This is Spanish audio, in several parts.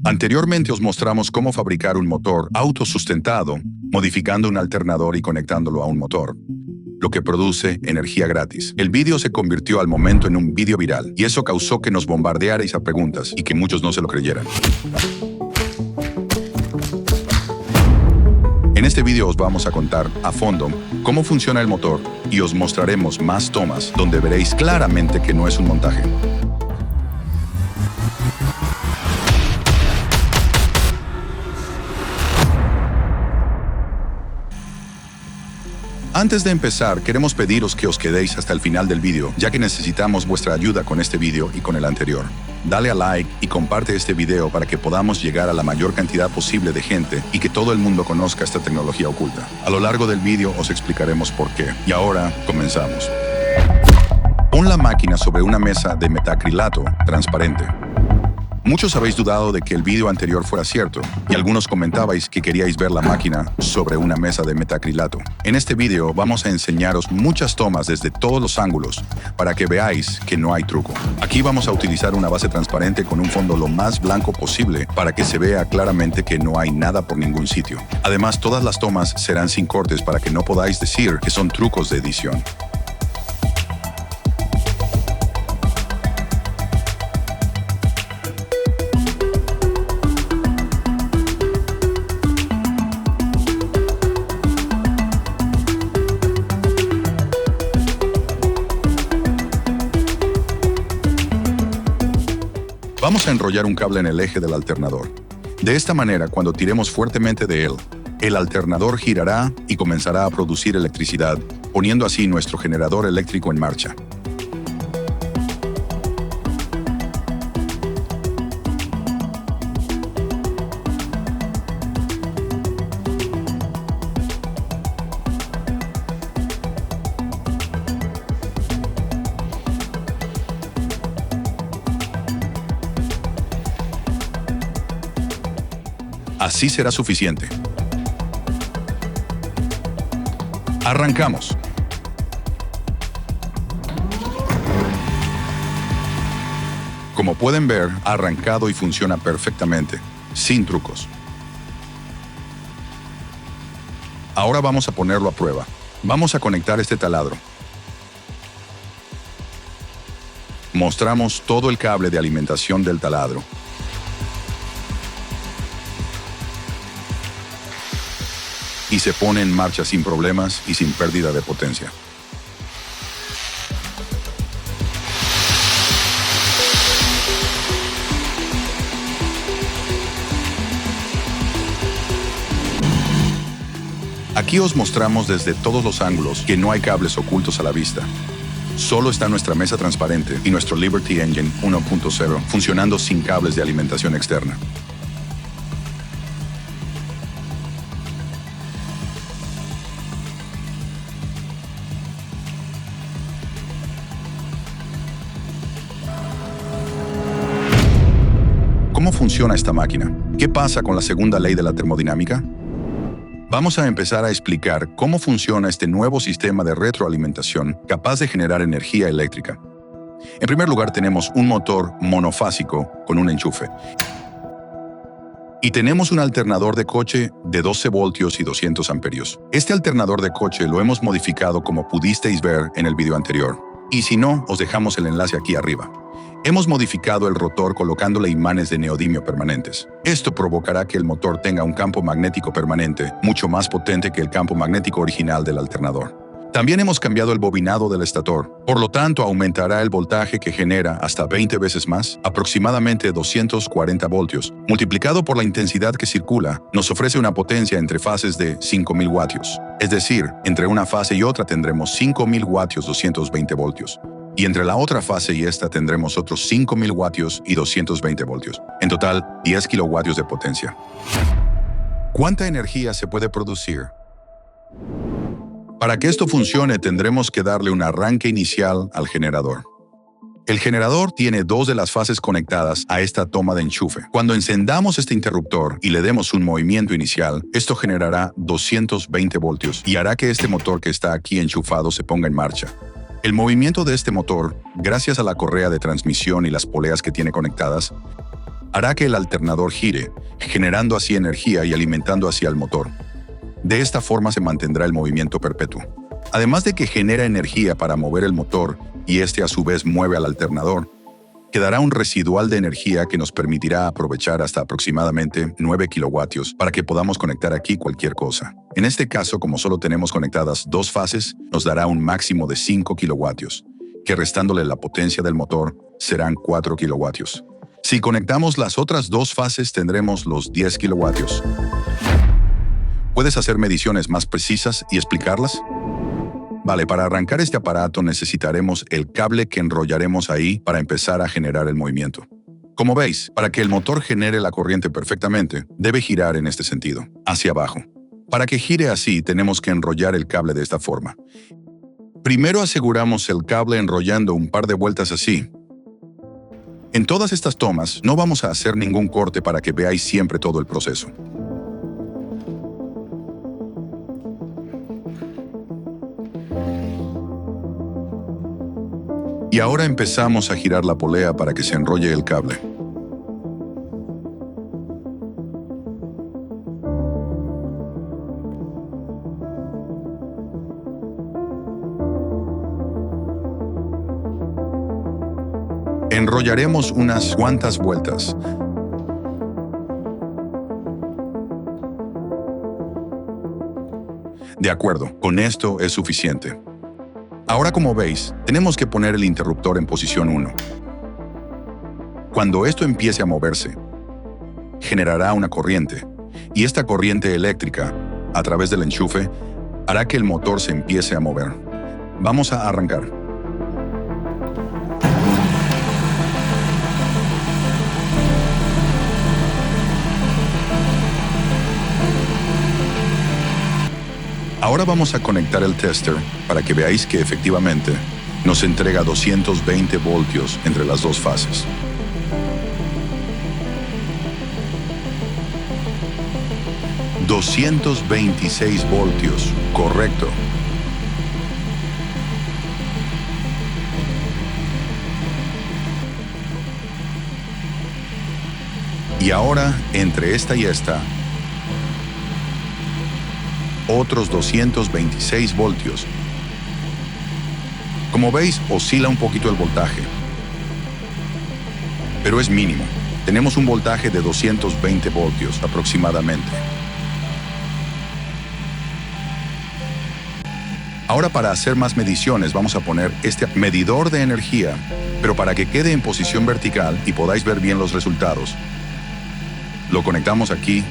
Anteriormente os mostramos cómo fabricar un motor autosustentado, modificando un alternador y conectándolo a un motor, lo que produce energía gratis. El vídeo se convirtió al momento en un vídeo viral, y eso causó que nos bombardearais a preguntas y que muchos no se lo creyeran. En este vídeo os vamos a contar a fondo cómo funciona el motor y os mostraremos más tomas donde veréis claramente que no es un montaje. Antes de empezar, queremos pediros que os quedéis hasta el final del vídeo, ya que necesitamos vuestra ayuda con este vídeo y con el anterior. Dale a like y comparte este vídeo para que podamos llegar a la mayor cantidad posible de gente y que todo el mundo conozca esta tecnología oculta. A lo largo del vídeo os explicaremos por qué. Y ahora, comenzamos. Pon la máquina sobre una mesa de metacrilato transparente. Muchos habéis dudado de que el vídeo anterior fuera cierto, y algunos comentabais que queríais ver la máquina sobre una mesa de metacrilato. En este vídeo vamos a enseñaros muchas tomas desde todos los ángulos, para que veáis que no hay truco. Aquí vamos a utilizar una base transparente con un fondo lo más blanco posible, para que se vea claramente que no hay nada por ningún sitio. Además, todas las tomas serán sin cortes para que no podáis decir que son trucos de edición. Vamos a enrollar un cable en el eje del alternador. De esta manera, cuando tiremos fuertemente de él, el alternador girará y comenzará a producir electricidad, poniendo así nuestro generador eléctrico en marcha. Así será suficiente. Arrancamos. Como pueden ver, ha arrancado y funciona perfectamente, sin trucos. Ahora vamos a ponerlo a prueba. Vamos a conectar este taladro. Mostramos todo el cable de alimentación del taladro. Y se pone en marcha sin problemas y sin pérdida de potencia. Aquí os mostramos desde todos los ángulos que no hay cables ocultos a la vista. Solo está nuestra mesa transparente y nuestro Liberty Engine 1.0 funcionando sin cables de alimentación externa. ¿Cómo funciona esta máquina? ¿Qué pasa con la segunda ley de la termodinámica? Vamos a empezar a explicar cómo funciona este nuevo sistema de retroalimentación capaz de generar energía eléctrica. En primer lugar, tenemos un motor monofásico con un enchufe. Y tenemos un alternador de coche de 12 voltios y 200 amperios. Este alternador de coche lo hemos modificado como pudisteis ver en el video anterior. Y si no, os dejamos el enlace aquí arriba. Hemos modificado el rotor colocándole imanes de neodimio permanentes. Esto provocará que el motor tenga un campo magnético permanente, mucho más potente que el campo magnético original del alternador. También hemos cambiado el bobinado del estator, por lo tanto aumentará el voltaje que genera hasta 20 veces más, aproximadamente 240 voltios. Multiplicado por la intensidad que circula, nos ofrece una potencia entre fases de 5000 vatios. Es decir, entre una fase y otra tendremos 5000 vatios 220 voltios. Y entre la otra fase y esta tendremos otros 5000 vatios y 220 voltios. En total, 10 kilovatios de potencia. ¿Cuánta energía se puede producir? Para que esto funcione, tendremos que darle un arranque inicial al generador. El generador tiene dos de las fases conectadas a esta toma de enchufe. Cuando encendamos este interruptor y le demos un movimiento inicial, esto generará 220 voltios y hará que este motor que está aquí enchufado se ponga en marcha. El movimiento de este motor, gracias a la correa de transmisión y las poleas que tiene conectadas, hará que el alternador gire, generando así energía y alimentando hacia el motor. De esta forma se mantendrá el movimiento perpetuo. Además de que genera energía para mover el motor y este a su vez mueve al alternador, quedará un residual de energía que nos permitirá aprovechar hasta aproximadamente 9 kilovatios para que podamos conectar aquí cualquier cosa. En este caso, como solo tenemos conectadas 2 fases, nos dará un máximo de 5 kilovatios, que restándole la potencia del motor serán 4 kilovatios. Si conectamos las otras 2 fases tendremos los 10 kilovatios. ¿Puedes hacer mediciones más precisas y explicarlas? Vale, para arrancar este aparato necesitaremos el cable que enrollaremos ahí para empezar a generar el movimiento. Como veis, para que el motor genere la corriente perfectamente, debe girar en este sentido, hacia abajo. Para que gire así, tenemos que enrollar el cable de esta forma. Primero aseguramos el cable enrollando un par de vueltas así. En todas estas tomas no vamos a hacer ningún corte para que veáis siempre todo el proceso. Y ahora empezamos a girar la polea para que se enrolle el cable. Enrollaremos unas cuantas vueltas. De acuerdo, con esto es suficiente. Ahora, como veis, tenemos que poner el interruptor en posición 1. Cuando esto empiece a moverse, generará una corriente, y esta corriente eléctrica, a través del enchufe, hará que el motor se empiece a mover. Vamos a arrancar. Ahora vamos a conectar el tester para que veáis que efectivamente nos entrega 220 voltios entre las 2 fases. $226 voltios, correcto. Y ahora, entre esta y esta, otros 226 voltios. Como veis, oscila un poquito el voltaje, pero es mínimo. Tenemos un voltaje de 220 voltios aproximadamente. Ahora, para hacer más mediciones, vamos a poner este medidor de energía, pero para que quede en posición vertical y podáis ver bien los resultados, lo conectamos aquí.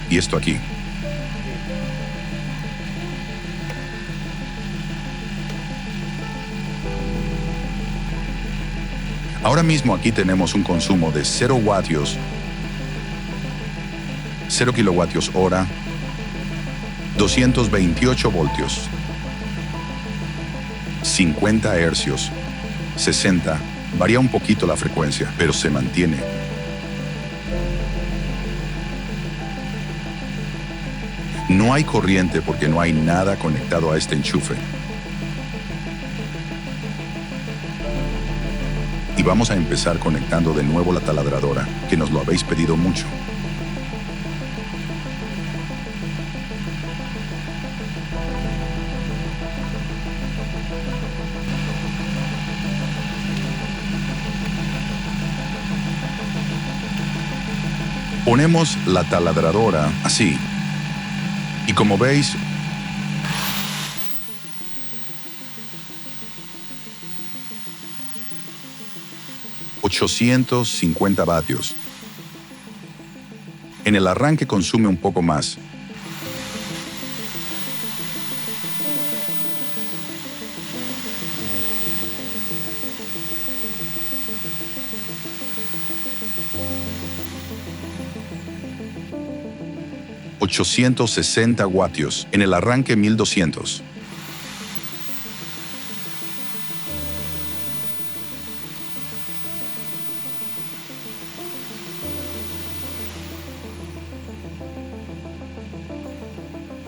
Y esto aquí. Ahora mismo aquí tenemos un consumo de 0 vatios, 0 kilovatios hora, 228 voltios, 50 hercios, 60, varía un poquito la frecuencia, pero se mantiene. No hay corriente porque no hay nada conectado a este enchufe. Y vamos a empezar conectando de nuevo la taladradora, que nos lo habéis pedido mucho. Ponemos la taladradora así. Y como veis, $850 vatios. En el arranque consume un poco más. $860 vatios. En el arranque 1200.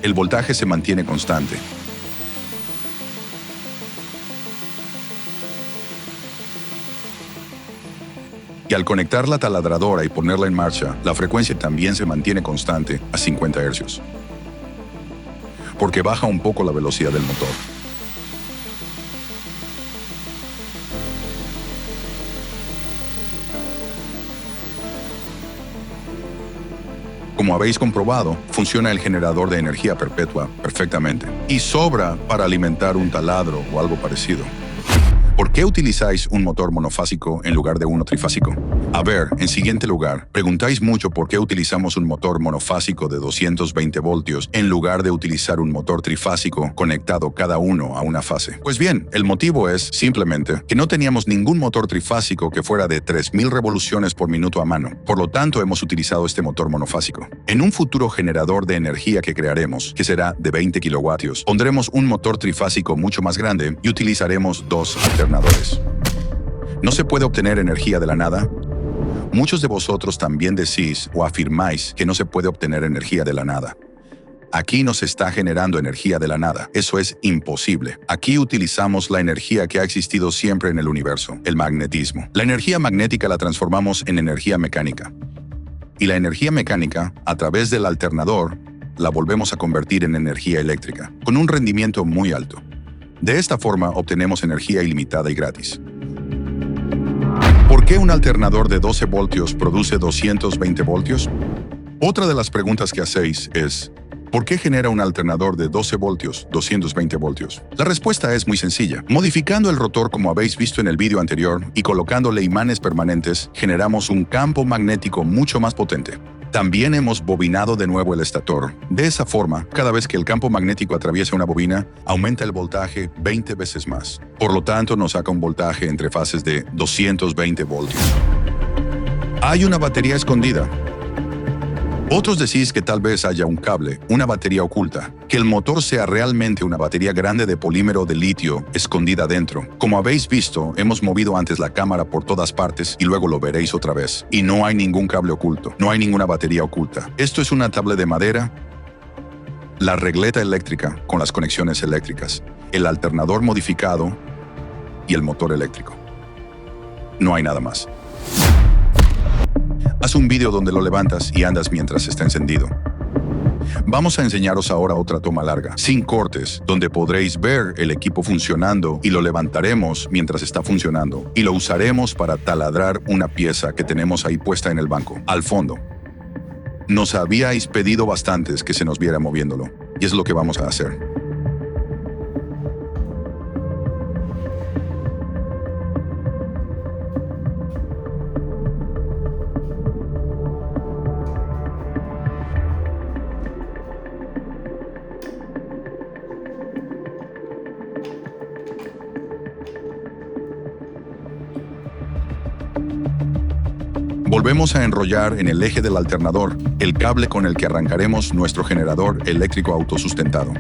El voltaje se mantiene constante. Y al conectar la taladradora y ponerla en marcha, la frecuencia también se mantiene constante a 50 Hz, porque baja un poco la velocidad del motor. Como habéis comprobado, funciona el generador de energía perpetua perfectamente y sobra para alimentar un taladro o algo parecido. ¿Por qué utilizáis un motor monofásico en lugar de uno trifásico? A ver, en siguiente lugar, preguntáis mucho por qué utilizamos un motor monofásico de 220 voltios en lugar de utilizar un motor trifásico conectado cada uno a una fase. Pues bien, el motivo es simplemente que no teníamos ningún motor trifásico que fuera de 3000 revoluciones por minuto a mano. Por lo tanto, hemos utilizado este motor monofásico. En un futuro generador de energía que crearemos, que será de 20 kilovatios, pondremos un motor trifásico mucho más grande y utilizaremos dos alternadores. ¿No se puede obtener energía de la nada? Muchos de vosotros también decís o afirmáis que no se puede obtener energía de la nada. Aquí no se está generando energía de la nada. Eso es imposible. Aquí utilizamos la energía que ha existido siempre en el universo, el magnetismo. La energía magnética la transformamos en energía mecánica. Y la energía mecánica, a través del alternador, la volvemos a convertir en energía eléctrica, con un rendimiento muy alto. De esta forma obtenemos energía ilimitada y gratis. ¿Por qué un alternador de 12 voltios produce 220 voltios? Otra de las preguntas que hacéis es, ¿por qué genera un alternador de 12 voltios 220 voltios? La respuesta es muy sencilla. Modificando el rotor como habéis visto en el vídeo anterior y colocándole imanes permanentes, generamos un campo magnético mucho más potente. También hemos bobinado de nuevo el estator. De esa forma, cada vez que el campo magnético atraviesa una bobina, aumenta el voltaje 20 veces más. Por lo tanto, nos saca un voltaje entre fases de 220 voltios. Hay una batería escondida. Otros decís que tal vez haya un cable, una batería oculta, que el motor sea realmente una batería grande de polímero de litio escondida dentro. Como habéis visto, hemos movido antes la cámara por todas partes y luego lo veréis otra vez. Y no hay ningún cable oculto, no hay ninguna batería oculta. Esto es una tabla de madera, la regleta eléctrica con las conexiones eléctricas, el alternador modificado y el motor eléctrico. No hay nada más. Haz un vídeo donde lo levantas y andas mientras está encendido. Vamos a enseñaros ahora otra toma larga, sin cortes, donde podréis ver el equipo funcionando y lo levantaremos mientras está funcionando y lo usaremos para taladrar una pieza que tenemos ahí puesta en el banco, al fondo. Nos habíais pedido bastantes que se nos viera moviéndolo y es lo que vamos a hacer. Volvemos a enrollar en el eje del alternador el cable con el que arrancaremos nuestro generador eléctrico autosustentado.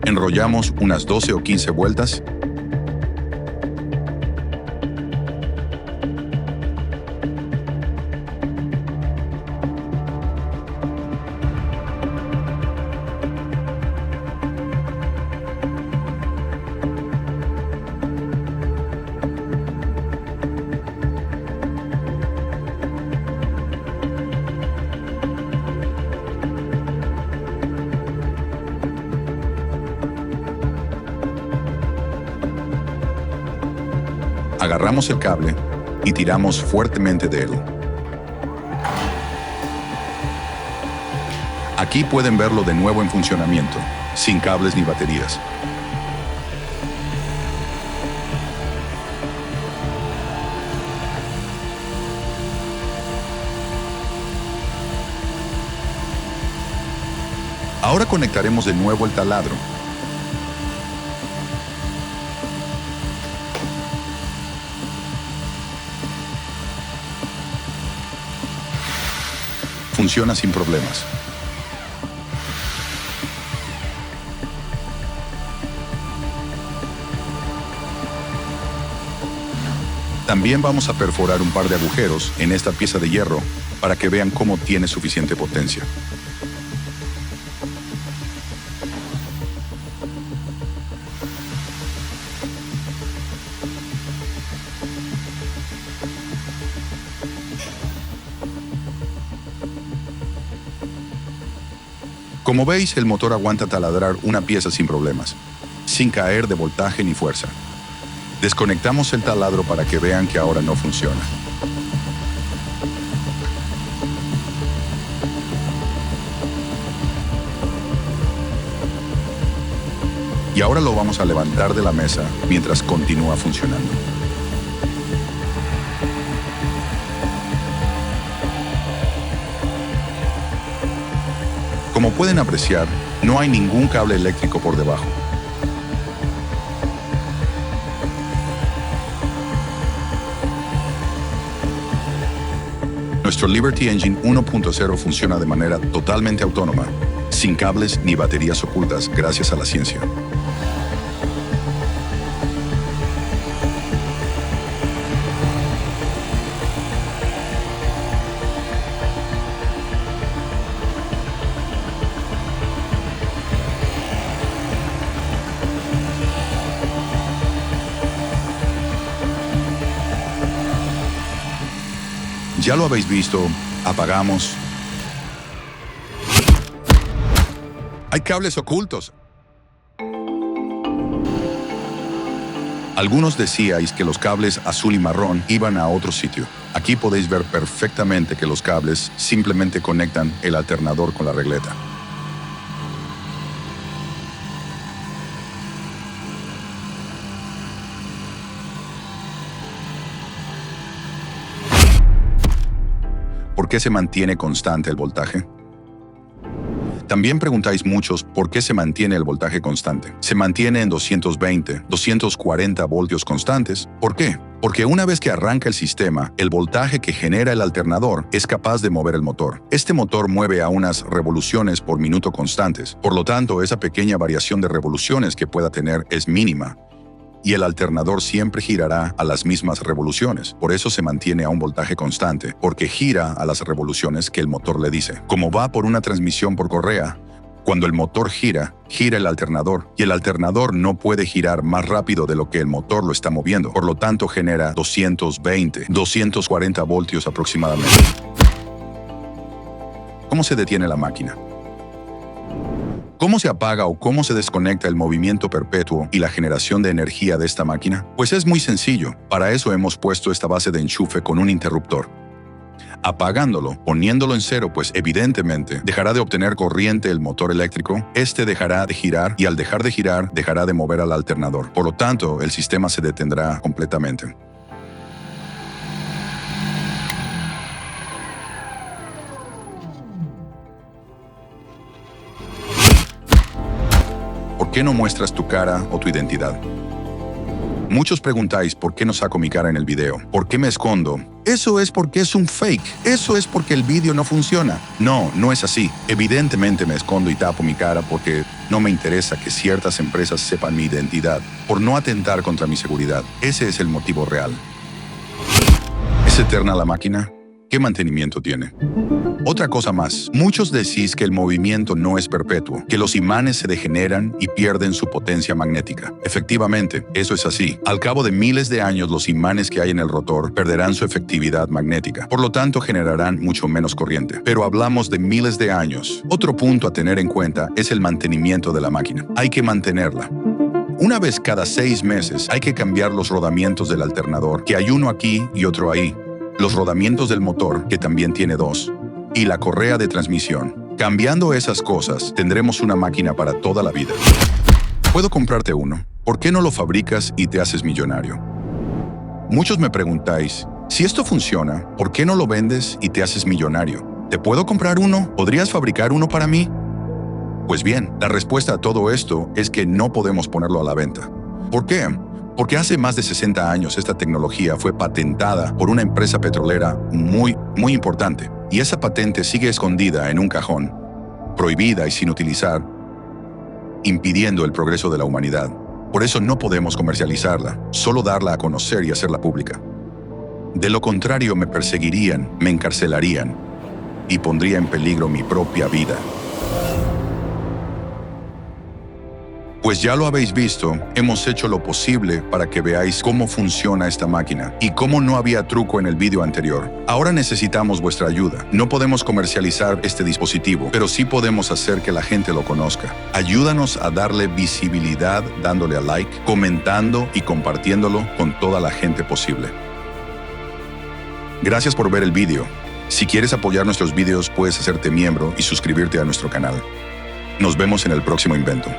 Enrollamos unas 12 o 15 vueltas. Agarramos el cable y tiramos fuertemente de él. Aquí pueden verlo de nuevo en funcionamiento, sin cables ni baterías. Ahora conectaremos de nuevo el taladro. Funciona sin problemas. También vamos a perforar un par de agujeros en esta pieza de hierro para que vean cómo tiene suficiente potencia. Como veis, el motor aguanta taladrar una pieza sin problemas, sin caer de voltaje ni fuerza. Desconectamos el taladro para que vean que ahora no funciona. Y ahora lo vamos a levantar de la mesa mientras continúa funcionando. Como pueden apreciar, no hay ningún cable eléctrico por debajo. Nuestro Liberty Engine 1.0 funciona de manera totalmente autónoma, sin cables ni baterías ocultas, gracias a la ciencia. Ya lo habéis visto, apagamos. Hay cables ocultos. Algunos decíais que los cables azul y marrón iban a otro sitio. Aquí podéis ver perfectamente que los cables simplemente conectan el alternador con la regleta. ¿Por qué se mantiene constante el voltaje? También preguntáis muchos por qué se mantiene el voltaje constante. Se mantiene en 220, 240 voltios constantes. ¿Por qué? Porque una vez que arranca el sistema, el voltaje que genera el alternador es capaz de mover el motor. Este motor mueve a unas revoluciones por minuto constantes. Por lo tanto, esa pequeña variación de revoluciones que pueda tener es mínima. Y el alternador siempre girará a las mismas revoluciones. Por eso se mantiene a un voltaje constante, porque gira a las revoluciones que el motor le dice. Como va por una transmisión por correa, cuando el motor gira, gira el alternador, y el alternador no puede girar más rápido de lo que el motor lo está moviendo. Por lo tanto, genera 220, 240 voltios aproximadamente. ¿Cómo se detiene la máquina? ¿Cómo se apaga o cómo se desconecta el movimiento perpetuo y la generación de energía de esta máquina? Pues es muy sencillo. Para eso hemos puesto esta base de enchufe con un interruptor. Apagándolo, poniéndolo en cero, pues evidentemente dejará de obtener corriente el motor eléctrico, este dejará de girar y al dejar de girar, dejará de mover al alternador. Por lo tanto, el sistema se detendrá completamente. ¿Por qué no muestras tu cara o tu identidad? Muchos preguntáis por qué no saco mi cara en el video. ¿Por qué me escondo? Eso es porque es un fake. Eso es porque el vídeo no funciona. No, no es así. Evidentemente me escondo y tapo mi cara porque no me interesa que ciertas empresas sepan mi identidad, por no atentar contra mi seguridad. Ese es el motivo real. ¿Es eterna la máquina? ¿Qué mantenimiento tiene? Otra cosa más, muchos decís que el movimiento no es perpetuo, que los imanes se degeneran y pierden su potencia magnética. Efectivamente, eso es así. Al cabo de miles de años, los imanes que hay en el rotor perderán su efectividad magnética. Por lo tanto, generarán mucho menos corriente. Pero hablamos de miles de años. Otro punto a tener en cuenta es el mantenimiento de la máquina. Hay que mantenerla. Una vez cada 6 meses hay que cambiar los rodamientos del alternador, que hay uno aquí y otro ahí. Los rodamientos del motor, que también tiene 2, y la correa de transmisión. Cambiando esas cosas, tendremos una máquina para toda la vida. Puedo comprarte uno. ¿Por qué no lo fabricas y te haces millonario? Muchos me preguntáis, si esto funciona, ¿por qué no lo vendes y te haces millonario? ¿Te puedo comprar uno? ¿Podrías fabricar uno para mí? Pues bien, la respuesta a todo esto es que no podemos ponerlo a la venta. ¿Por qué? Porque hace más de 60 años esta tecnología fue patentada por una empresa petrolera muy importante. Y esa patente sigue escondida en un cajón, prohibida y sin utilizar, impidiendo el progreso de la humanidad. Por eso no podemos comercializarla, solo darla a conocer y hacerla pública. De lo contrario, me perseguirían, me encarcelarían y pondría en peligro mi propia vida. Pues ya lo habéis visto, hemos hecho lo posible para que veáis cómo funciona esta máquina y cómo no había truco en el vídeo anterior. Ahora necesitamos vuestra ayuda. No podemos comercializar este dispositivo, pero sí podemos hacer que la gente lo conozca. Ayúdanos a darle visibilidad dándole a like, comentando y compartiéndolo con toda la gente posible. Gracias por ver el vídeo. Si quieres apoyar nuestros vídeos, puedes hacerte miembro y suscribirte a nuestro canal. Nos vemos en el próximo invento.